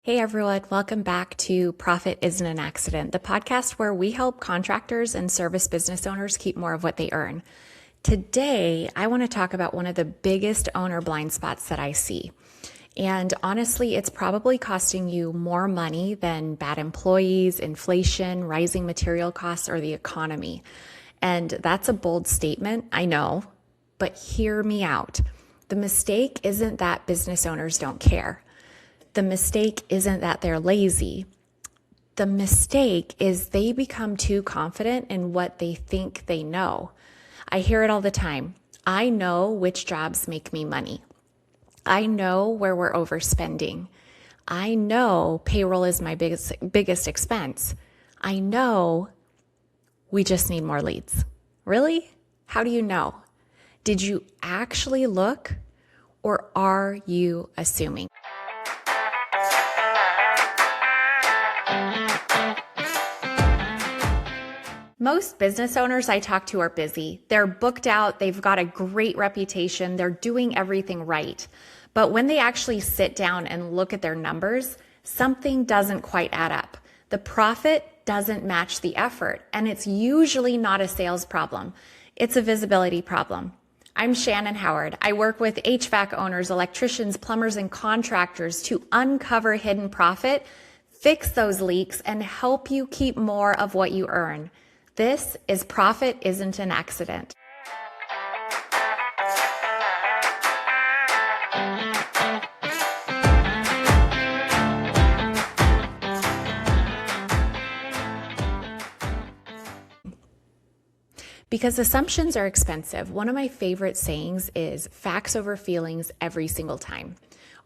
Hey everyone, welcome back to Profit Isn't an Accident, the podcast where we help contractors and service business owners keep more of what they earn. Today, I want to talk about one of the biggest owner blind spots that I see. And honestly, it's probably costing you more money than bad employees, inflation, rising material costs, or the economy. And that's a bold statement, I know, but hear me out. The mistake isn't that business owners don't care. The mistake isn't that they're lazy. The mistake is they become too confident in what they think they know. I hear it all the time. I know which jobs make me money. I know where we're overspending. I know payroll is my biggest expense. I know we just need more leads. Really? How do you know? Did you actually look, or are you assuming? Most business owners I talk to are busy. They're booked out, they've got a great reputation, they're doing everything right. But when they actually sit down and look at their numbers, something doesn't quite add up. The profit doesn't match the effort, and it's usually not a sales problem. It's a visibility problem. I'm Shannon Howard. I work with HVAC owners, electricians, plumbers, and contractors to uncover hidden profit, fix those leaks, and help you keep more of what you earn. This is Profit Isn't an Accident. Because assumptions are expensive, one of my favorite sayings is facts over feelings every single time.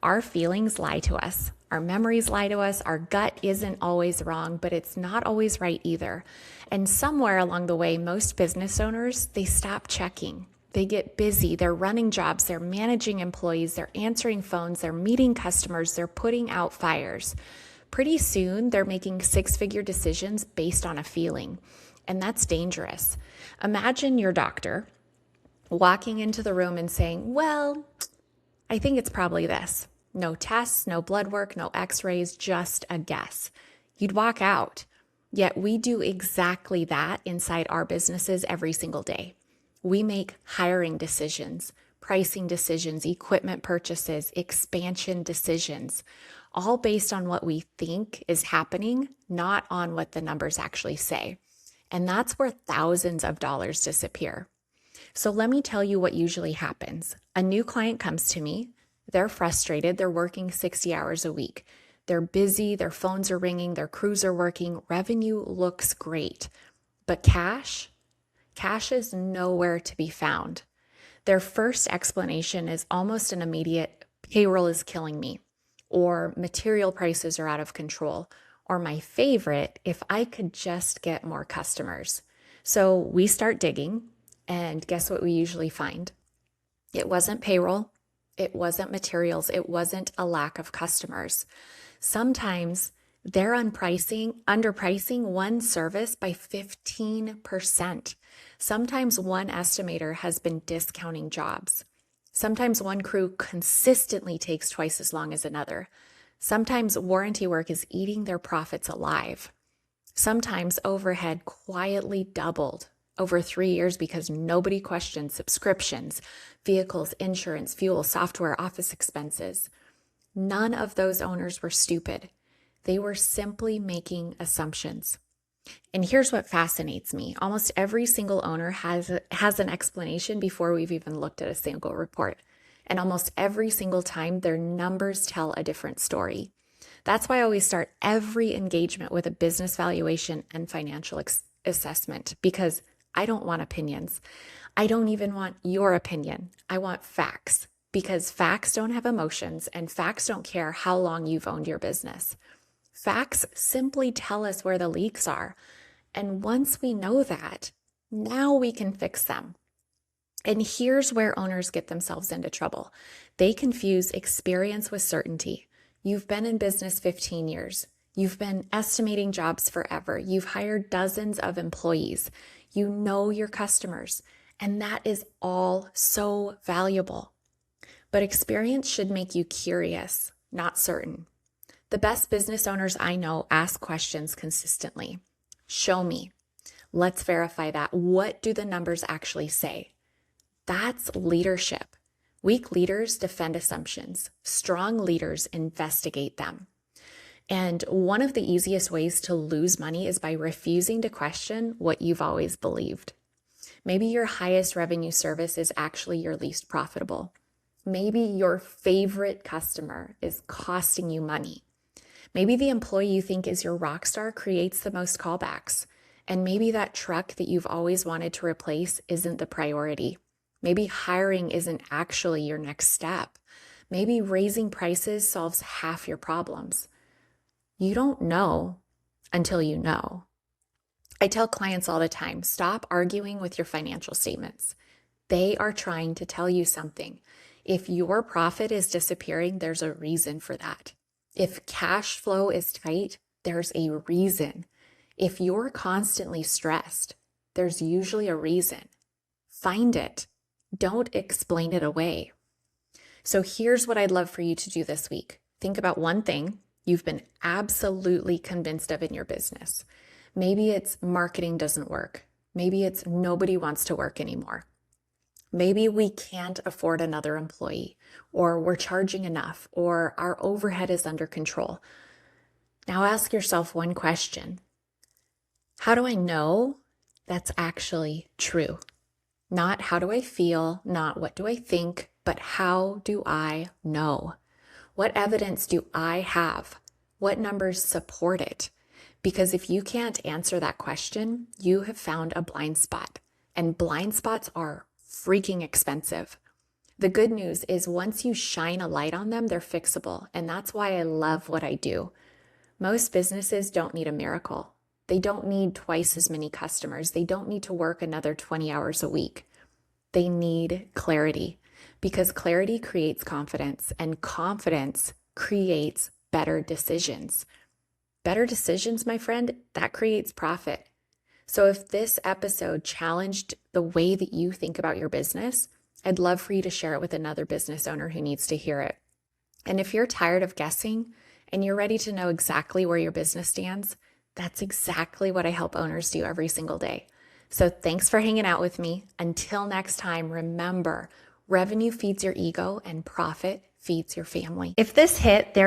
Our feelings lie to us. Our memories lie to us. Our gut isn't always wrong, but it's not always right either. And somewhere along the way, most business owners, they stop checking. They get busy. They're running jobs. They're managing employees. They're answering phones. They're meeting customers. They're putting out fires. Pretty soon, they're making six-figure decisions based on a feeling. And that's dangerous. Imagine your doctor walking into the room and saying, well, I think it's probably this. No tests, no blood work, no x-rays, just a guess. You'd walk out. Yet we do exactly that inside our businesses every single day. We make hiring decisions, pricing decisions, equipment purchases, expansion decisions, all based on what we think is happening, not on what the numbers actually say. And that's where thousands of dollars disappear. So let me tell you what usually happens. A new client comes to me. They're frustrated. They're working 60 hours a week. They're busy. Their phones are ringing. Their crews are working. Revenue looks great. But cash is nowhere to be found. Their first explanation is almost an immediate, payroll is killing me, or material prices are out of control, or my favorite, if I could just get more customers. So we start digging, and guess what we usually find? It wasn't payroll. It wasn't materials. It wasn't a lack of customers. Sometimes they're underpricing one service by 15%. Sometimes one estimator has been discounting jobs. Sometimes one crew consistently takes twice as long as another. Sometimes warranty work is eating their profits alive. Sometimes overhead quietly doubled over 3 years because nobody questioned subscriptions, vehicles, insurance, fuel, software, office expenses. None of those owners were stupid. They were simply making assumptions. And here's what fascinates me. Almost every single owner has an explanation before we've even looked at a single report. And almost every single time, their numbers tell a different story. That's why I always start every engagement with a business valuation and financial assessment, because I don't want opinions. I don't even want your opinion. I want facts, because facts don't have emotions and facts don't care how long you've owned your business. Facts simply tell us where the leaks are. And once we know that, now we can fix them. And here's where owners get themselves into trouble. They confuse experience with certainty. You've been in business 15 years. You've been estimating jobs forever. You've hired dozens of employees. You know your customers, and that is all so valuable. But experience should make you curious, not certain. The best business owners I know ask questions consistently. Show me. Let's verify that. What do the numbers actually say? That's leadership. Weak leaders defend assumptions. Strong leaders investigate them. And one of the easiest ways to lose money is by refusing to question what you've always believed. Maybe your highest revenue service is actually your least profitable. Maybe your favorite customer is costing you money. Maybe the employee you think is your rock star creates the most callbacks. And maybe that truck that you've always wanted to replace isn't the priority. Maybe hiring isn't actually your next step. Maybe raising prices solves half your problems. You don't know until you know. I tell clients all the time, stop arguing with your financial statements. They are trying to tell you something. If your profit is disappearing, there's a reason for that. If cash flow is tight, there's a reason. If you're constantly stressed, there's usually a reason. Find it. Don't explain it away. So here's what I'd love for you to do this week. Think about one thing you've been absolutely convinced of in your business. Maybe it's marketing doesn't work. Maybe it's nobody wants to work anymore. Maybe we can't afford another employee, or we're charging enough, or our overhead is under control. Now ask yourself one question. How do I know that's actually true? Not how do I feel, not what do I think, but how do I know? What evidence do I have? What numbers support it? Because if you can't answer that question, you have found a blind spot. And blind spots are freaking expensive. The good news is once you shine a light on them, they're fixable. And that's why I love what I do. Most businesses don't need a miracle. They don't need twice as many customers. They don't need to work another 20 hours a week. They need clarity, because clarity creates confidence, and confidence creates better decisions. Better decisions, my friend, that creates profit. So if this episode challenged the way that you think about your business, I'd love for you to share it with another business owner who needs to hear it. And if you're tired of guessing and you're ready to know exactly where your business stands, that's exactly what I help owners do every single day. So thanks for hanging out with me. Until next time, remember, revenue feeds your ego and profit feeds your family. If this hit, there